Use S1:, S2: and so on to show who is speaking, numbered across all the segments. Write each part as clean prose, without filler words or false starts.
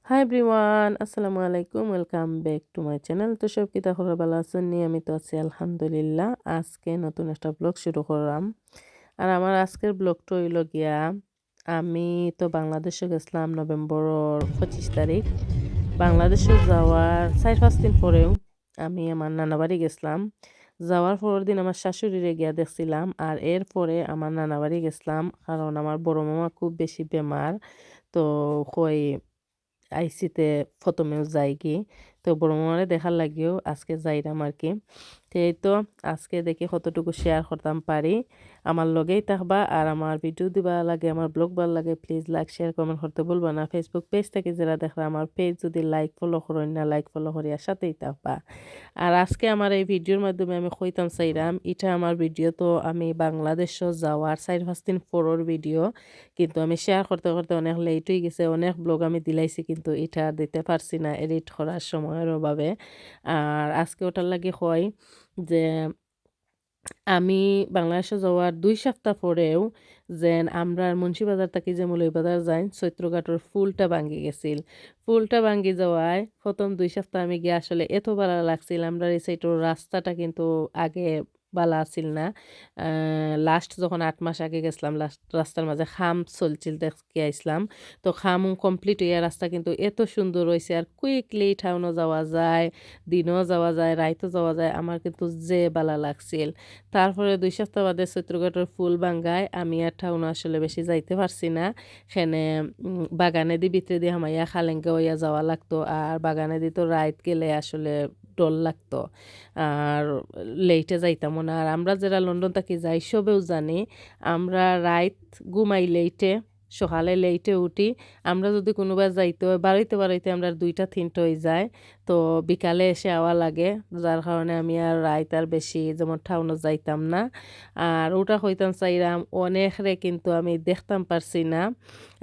S1: Hi everyone, আসসালামু আলাইকুম। Welcome back to my channel. তো সব কি তাহলে ভালো আছেন? নিয়ে আমি তো আছি আলহামদুলিল্লাহ। আজকে নতুন একটা ব্লগ শুরু করলাম। আর আমার আজকের ব্লগটা হইল গিয়া, আমি তো বাংলাদেশে গেছিলাম নভেম্বর 25 তারিখ। বাংলাদেশে যাওয়ার 4-5 দিন পরেও আমি আমার নানা বাড়ি গেছিলাম। যাওয়ার পরের দিন আমার শাশুড়িরে গিয়া দেখছিলাম, আর এরপরে আমার নানা বাড়ি গেছিলাম, কারণ আমার বড় মামা খুব বেশি বেমার। তো কই আইসিতে প্রথমেও যাই কি, তো বড় মামারে দেখার লাগিও আজকে যাইরাম আর কি। তো এই তো আজকে দেখি কতটুকু শেয়ার করতাম পারি। আমার লগেই থাকবা, আর আমার ভিডিও দিবা লাগে, আমার ব্লগ ভালো লাগে, প্লিজ লাইক শেয়ার কমেন্ট করতে বলবা না। ফেসবুক পেজ থেকে যারা দেখরা আমার পেজ যদি লাইক ফলো করেন না, লাইক ফলো করিয়া সাথেই থাকবা। আর আজকে আমার এই ভিডিওর মাধ্যমে আমি কইতাম চাইরাম, এটা আমার ভিডিও তো আমি বাংলাদেশও যাওয়ার 4-5 দিন পরের ভিডিও, কিন্তু আমি শেয়ার করতে করতে অনেক লেট হয়ে গেছে। অনেক ব্লগ আমি দিলাইছি, কিন্তু এটা আর দিতে পারছি না এডিট করার সময়ের অভাবে। আর আজকে ওটার লাগে হয় যে আমি বাংলাদেশে যাওয়ার 2 সপ্তাহ পরেও যেন আমরা মুন্সিবাজার থাকি যে মৌলভীবাজার যাই, চৈত্রঘাটের ফুলটা ভাঙ্গি গেছিল। ফুলটা ভাঙ্গি যাওয়ায় প্রথম 2 সপ্তাহ আমি গিয়ে আসলে এত ভালো লাগছিল। আমরা এই সাইডের রাস্তাটা কিন্তু আগে ভালো আছিল না। লাস্ট যখন 8 মাস আগে গেছিলাম, লাস্ট রাস্তার মাঝে খাম চলছিল, দেখে আইসলাম। তো খাম কমপ্লিট হইয়া রাস্তা কিন্তু এত সুন্দর হয়েছে, আর কুইকলি টাউনও যাওয়া যায়, দিনও যাওয়া যায়, রাইতও যাওয়া যায়। আমার কিন্তু যে ভালো লাগছিল। তারপরে 2 সপ্তাহ বাদে চৈত্রঘাটের ফুল ভাঙ্গায় আমি আর টাউন আসলে বেশি যাইতে পারছি না। সেনে বাগানে দি ভিতরে দিয়ে হামাইয়া খালেঙ্গে হইয়া যাওয়া লাগতো, আর বাগানে দি তো রাইত গেলে আসলে ডর লাগতো, আর লেইটে যাইতাম না। আর আমরা যারা লন্ডন থাকি যাই সবেও জানি, আমরা রাইত ঘুমাই লেইটে, সকালে লেইটে উঠি। আমরা যদি কোনোবার যাইতে হয় বাড়িতে বাড়িতে আমরা 2টা-3টা হয়ে যায়, তো বিকালে এসে আওয়া লাগে। যার কারণে আমি আর রাইত আর বেশি যেমন টাউনে যাইতাম না। আর ওটা হইতাম চাইরাম অনেক রে, কিন্তু আমি দেখতাম পারছি না।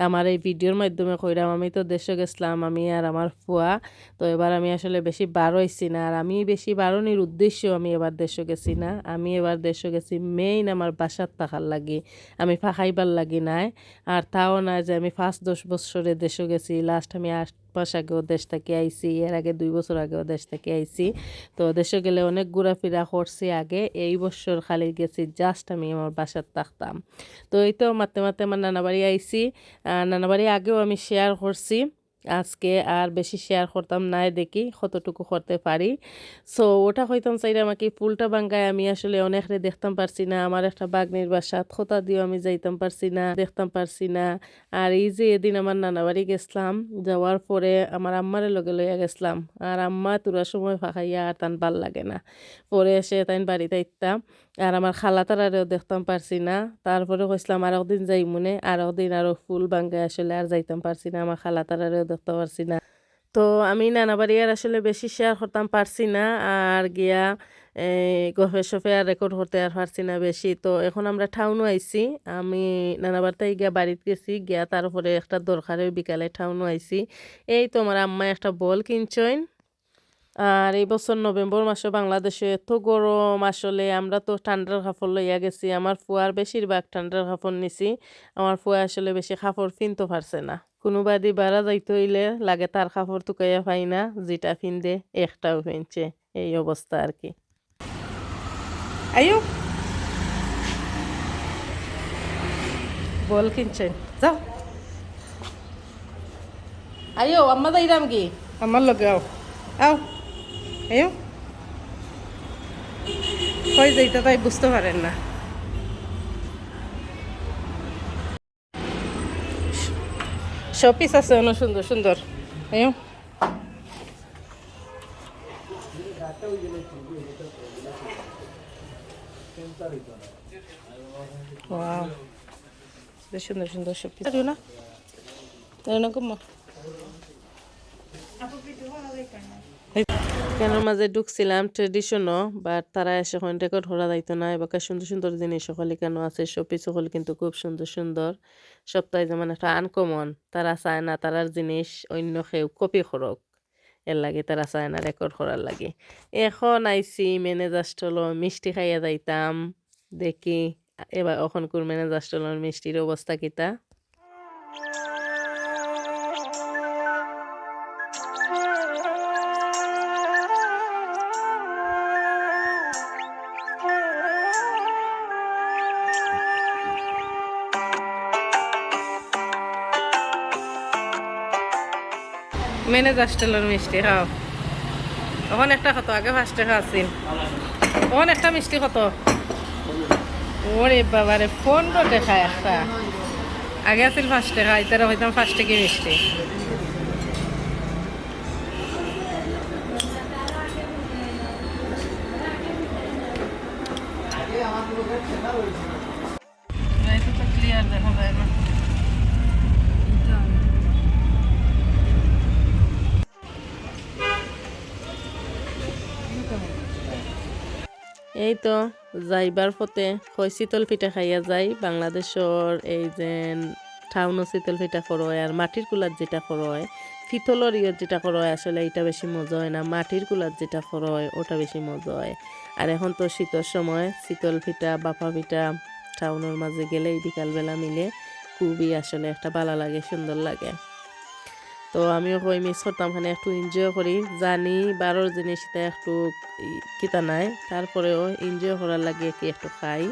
S1: আমার এই ভিডিওর মাধ্যমে কইরাম, আমি তো দেশে গেছিলাম আমি আর আমার ফুয়া। তো এবার আমি আসলে বেশি বার হইছি না, আর আমি বেশি বারণের উদ্দেশ্য আমি এবার দেশে গেছি না। আমি এবার দেশে গেছি মেইন আমার বাসার থাকার লাগি, আমি ফাঁকাইবার লাগি নাই। আর তাও না যে আমি 5-10 বছরে দেশে গেছি, লাস্ট আমি 8 মাস আগেও দেশ থেকে আইছি, এর আগে 2 বছর আগেও দেশ থেকে আইছি। তো দেশে গেলে অনেক ঘোরাফেরা করছি আগে, এই বছর খালি গেছি জাস্ট আমি আমার বাসার থাকতাম। তো এই তো মাঝে মাঝে আমার নানা বাড়ি আইছি। নানা বাড়ি আগেও আমি শেয়ার করছি, আজকে আর বেশি শেয়ার করতাম না, দেখি কতটুকু করতে পারি। সো ওটা হইতাম চাইলে আমাকে ফুলটা ভাঙ্গায় আমি আসলে অনেকরে দেখতাম পারছি না। আমার একটা বাগনির বাসা খোতা দিয়েও আমি যাইতাম পারছি না, দেখতাম পারছি না। আর এই যে এদিন আমার নানা বাড়ি গেছিলাম, যাওয়ার পরে আমার আম্মারে লগে লইয়া গেছিলাম, আর আম্মা তুরা সময় ফাঁকাইয়া আর তান ভাল লাগে না। পরে এসে তাই বাড়িতে আইতাম, আর আমার খালা তারারেও দেখতাম পারছি না। তারপরে কইসলাম আর একদিন যাই মনে, আর একদিন আরও ফুল ভাঙ্গায় আসলে আর যাইতাম পারছি না, আমার খালা তারারেও দেখতে পারছি না। তো আমি নানা বাড়ি আর আসলে বেশি শেয়ার করতাম পারছি না, আর গিয়া গফে সফে আর রেকর্ড করতে আর পারছি না বেশি। তো এখন আমরা টাউনও আইছি, আমি নানা বাড়িতে গিয়া বাড়িতে গেছি, গিয়া তার উপরে একটা দরকারে বিকালে টাউনও আইছি। এই তো আমার আম্মা একটা বল কিনছইন। আর এই বছর নভেম্বর মাসে বাংলাদেশে এত গরম, আসলে আমরা তো ঠান্ডার কাপড় লইয়া গেছি। আমার ফুয়ার বেশিরভাগ ঠান্ডার কাপড় নিছি, আমার ফুয়া আসলে বেশি কাপড় কিনতে পারছে না। কোনো বাদি বাড়া যাইতে হইলে লাগে তার কাপড় টুকাইয়া পাই না, যেটা ফিনদে একটাও ফিনছে, এই অবস্থা আর কি। আইও বল কিনছে, যাও আইও আম্মা যাইরাম কি আমার লগে আও, আও আইও। কই যাইতে তাই বুঝতে পারেন না। শোপিস আছে অনেক সুন্দর সুন্দর, আইও। ওয়াও, বেশ সুন্দর সুন্দর শোপিস না, এরকম কেনার মাঝে ঢুকছিলাম ট্রেডিশনও, বাট তারা এসে এখন রেকর্ড করা যাইতো না। এবার সুন্দর সুন্দর জিনিস সকলে কেন আছে, শোপিস সকল কিন্তু খুব সুন্দর সুন্দর। সপ্তাহে যেমন একটা আনকমন, তারা চায় না তারার জিনিস অন্য কেউ কপি করক, এর লাগে তারা চায় না রেকর্ড করার লাগে। এখন আইসি ম্যানেজার হলো মিষ্টি খাইয়া যাইতাম, দেখি এবার এখন কুরমেনা জাস্টলর মিষ্টির অবস্থা কিতা। মেনে জাস্টলর মিষ্টি খাও। এখন একটা কত আগে 5 টাকা আছিল, এখন একটা মিষ্টি কত? ওরে বাবারে 15 টাকা একটা, আগে আছিল 5 টাকা, এটারে হইতাম 5 টাকা মিষ্টি। ক্লিয়ার দেখা যায় না। এই তো যাইবার পথে কই শীতল পিঠা খাইয়া যাই। বাংলাদেশর এই যে টাউনও শীতল পিঠা করো আর মাটির কুলার যেটা করো হয়, পিতলর ইয়ের যেটা করো হয়, আসলে এটা বেশি মজা হয় না, মাটির কুলার যেটা করো হয় ওটা বেশি মজা হয়। আর এখন তো শীতের সময় শীতল পিঠা বাপা পিঠা টাউনের মাঝে গেলেই বিকালবেলা মিলে খুবই আসলে একটা ভালো লাগে, সুন্দর লাগে। তো আমিও কই মিস করতাম, মানে একটু এনজয় করি, জানি বারোর জিনিসটা একটু কিতা নাই, তারপরেও এনজয় করার লাগে কি একটু খাই।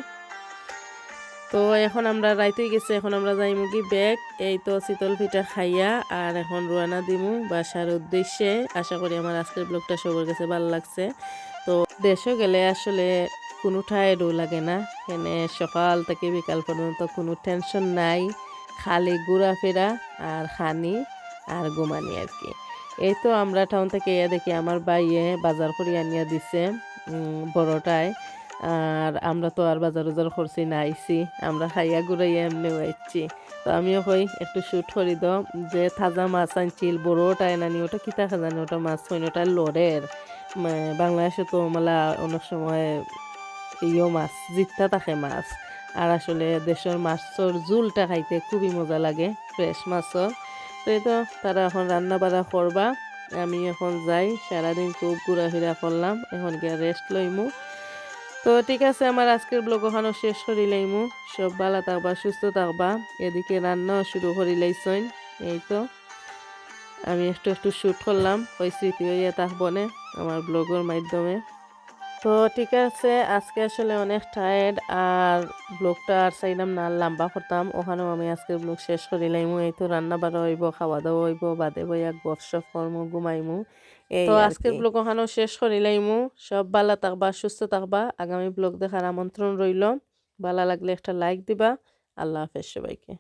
S1: তো এখন আমরা রাইতেই গেছে, এখন আমরা যাইমু কি ব্যাগ। এই তো শীতল পিঠা খাইয়া আর এখন রওনা দিমু বাসার উদ্দেশ্যে। আশা করি আমার আজকের ব্লগটা সবার কাছে ভালো লাগছে। তো দেশে গেলে আসলে কোনো টায়ার্ডও লাগে না, এখানে সকাল থেকে বিকাল পর্যন্ত কোনো টেনশন নাই, খালি ঘোরাফেরা আর খানি আর ঘুমানি আর কি। এই তো আমরা টাউন থেকে দেখি আমার বাইয়ে বাজার করে আনিয়া দিছে বড়টায়। আর আমরা তো আর বাজার বাজার করছি না, আইছি আমরা খাইয়া ঘুরাইয়া এমনিও আইছি। তো আমিও কই একটু শ্যুট করি দাও, যে তাজা মাছ আনছিল বড়টায় নানি, ওটা কিতা খাজানি, ওটা মাছ হইন, ওটা লড়ের। বাংলাদেশে তো মালা অনেক সময় ইয়ো মাছ জিত্তা থাকে মাছ, আর আসলে দেশের মাছর ঝুলটা খাইতে খুবই মজা লাগে, ফ্রেশ মাছও। তো এই তো তারা এখন রান্না বাড়া করবা, আমি এখন যাই, সারাদিন খুব ঘোরাফেরা করলাম, এখন গিয়ে রেস্ট লইমু। তো ঠিক আছে, আমার আজকের ব্লগ ওখানেও শেষ করি লাইমু। সব ভালো থাকবা, সুস্থ থাকবা। এদিকে রান্নাও শুরু করি লাইছইন। এই তো আমি একটু একটু শ্যুট করলাম, ওই স্মৃতি হইয়া থাকবো না আমার ব্লগের মাধ্যমে। তো ঠিক আছে, আজকে আসলে অনেক টায়ার্ড, আর ব্লগটা আর চাইলাম না লম্বা করতাম, ওখানেও আমি আজকের ব্লগ শেষ করিলাইমু। এই তো রান্না বাড়া হইব, খাওয়া দাওয়া হইব, বাদে বইয়া গপসপ করমু, ঘুমাইমু। তো আজকের ব্লগ ওখানেও শেষ করিলাইমু। সব ভালো থাকবা, সুস্থ থাকবা, আগামী ব্লগ দেখার আমন্ত্রণ রইল। ভালো লাগলে একটা লাইক দিবা। আল্লাহ হাফেজ সবাইকে।